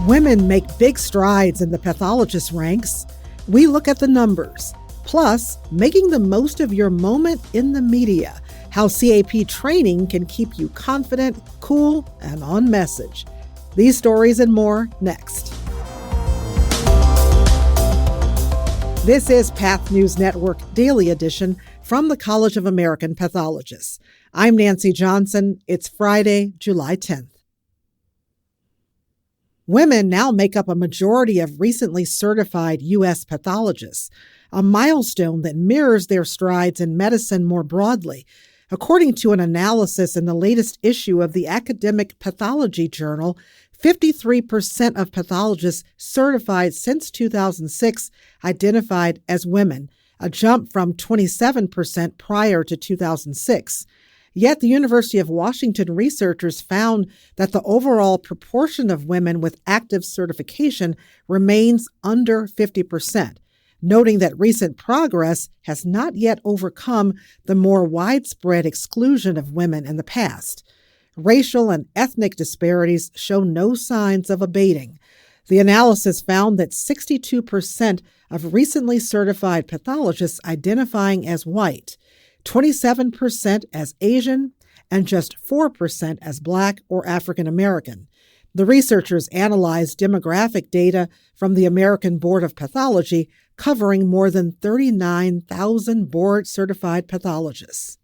Women make big strides in the pathologist ranks. We look at the numbers. Plus, making the most of your moment in the media. How CAP training can keep you confident, cool, and on message. These stories and more next. This is Path News Network Daily Edition from the College of American Pathologists. I'm Nancy Johnson. It's Friday, July 10th. Women now make up a majority of recently certified U.S. pathologists, a milestone that mirrors their strides in medicine more broadly. According to an analysis in the latest issue of the Academic Pathology Journal, 53% of pathologists certified since 2006 identified as women, a jump from 27% prior to 2006. Yet the University of Washington researchers found that the overall proportion of women with active certification remains under 50%, noting that recent progress has not yet overcome the more widespread exclusion of women in the past. Racial and ethnic disparities show no signs of abating. The analysis found that 62% of recently certified pathologists identifying as white, 27% as Asian, and just 4% as Black or African American. The researchers analyzed demographic data from the American Board of Pathology, covering more than 39,000 board-certified pathologists.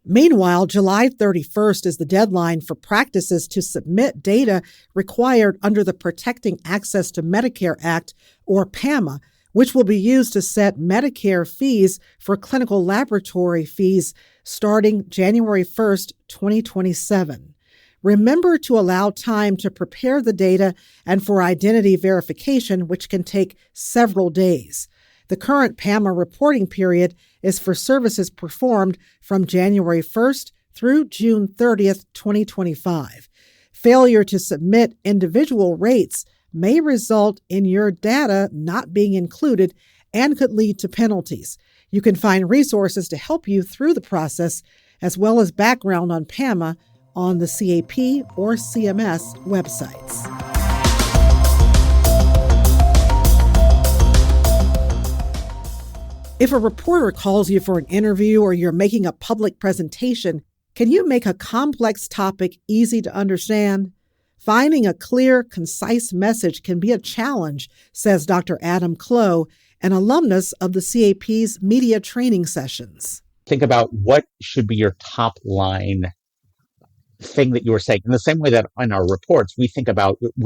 Meanwhile, July 31st is the deadline for practices to submit data required under the Protecting Access to Medicare Act, or PAMA, which will be used to set Medicare fees for clinical laboratory fees starting January 1st, 2027. Remember to allow time to prepare the data and for identity verification, which can take several days. The current PAMA reporting period is for services performed from January 1st through June 30th, 2025. Failure to submit individual rates may result in your data not being included and could lead to penalties. You can find resources to help you through the process, as well as background on PAMA on the CAP or CMS websites. If a reporter calls you for an interview or you're making a public presentation, can you make a complex topic easy to understand? Finding a clear, concise message can be a challenge, says Dr. Adam Clow, an alumnus of the CAP's media training sessions. Think about what should be your top line thing that you were saying. In the same way that in our reports, we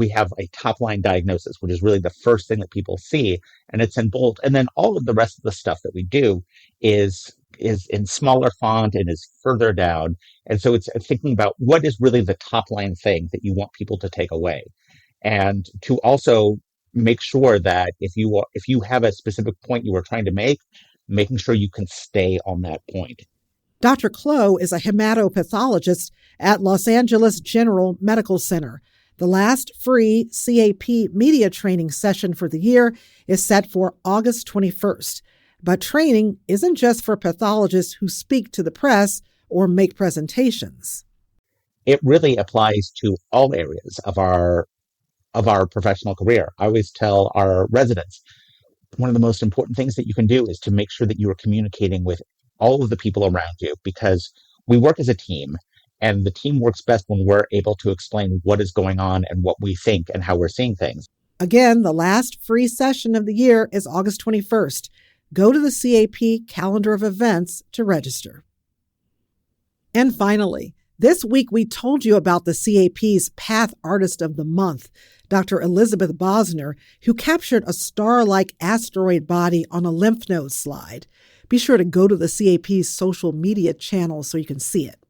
have a top line diagnosis, which is really the first thing that people see, and it's in bold. And then all of the rest of the stuff that we do is in smaller font and is further down. And so it's thinking about what is really the top line thing that you want people to take away. And to also make sure that if you have a specific point you are trying to make, making sure you can stay on that point. Dr. Clow is a hematopathologist at Los Angeles General Medical Center. The last free CAP media training session for the year is set for August 21st. But training isn't just for pathologists who speak to the press or make presentations. It really applies to all areas of our professional career. I always tell our residents, one of the most important things that you can do is to make sure that you are communicating with all of the people around you, because we work as a team, and the team works best when we're able to explain what is going on and what we think and how we're seeing things. Again, the last free session of the year is August 21st. Go to the CAP calendar of events to register. And finally, this week we told you about the CAP's Path Artist of the Month, Dr. Elizabeth Bosner, who captured a star-like asteroid body on a lymph node slide. Be sure to go to the CAP's social media channel so you can see it.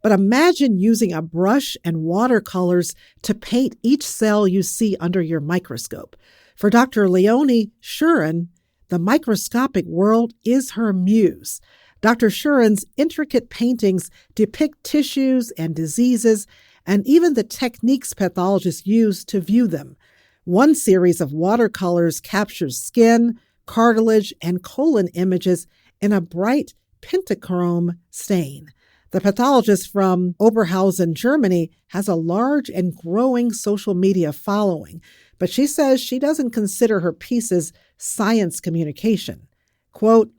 But imagine using a brush and watercolors to paint each cell you see under your microscope. For Dr. Leonie Shuren, the microscopic world is her muse. Dr. Shuren's intricate paintings depict tissues and diseases and even the techniques pathologists use to view them. One series of watercolors captures skin, cartilage, and colon images in a bright pentachrome stain. The pathologist from Oberhausen, Germany, has a large and growing social media following, but she says she doesn't consider her pieces science communication. Quote,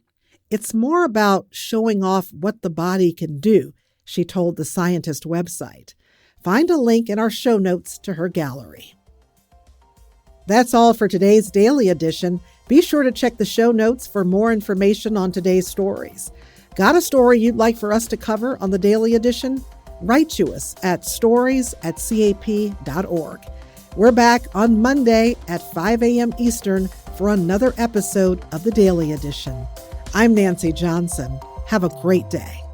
"It's more about showing off what the body can do," she told the Scientist website. Find a link in our show notes to her gallery. That's all for today's Daily Edition. Be sure to check the show notes for more information on today's stories. Got a story you'd like for us to cover on the Daily Edition? Write to us at stories@cap.org. We're back on Monday at 5 a.m. Eastern for another episode of the Daily Edition. I'm Nancy Johnson. Have a great day.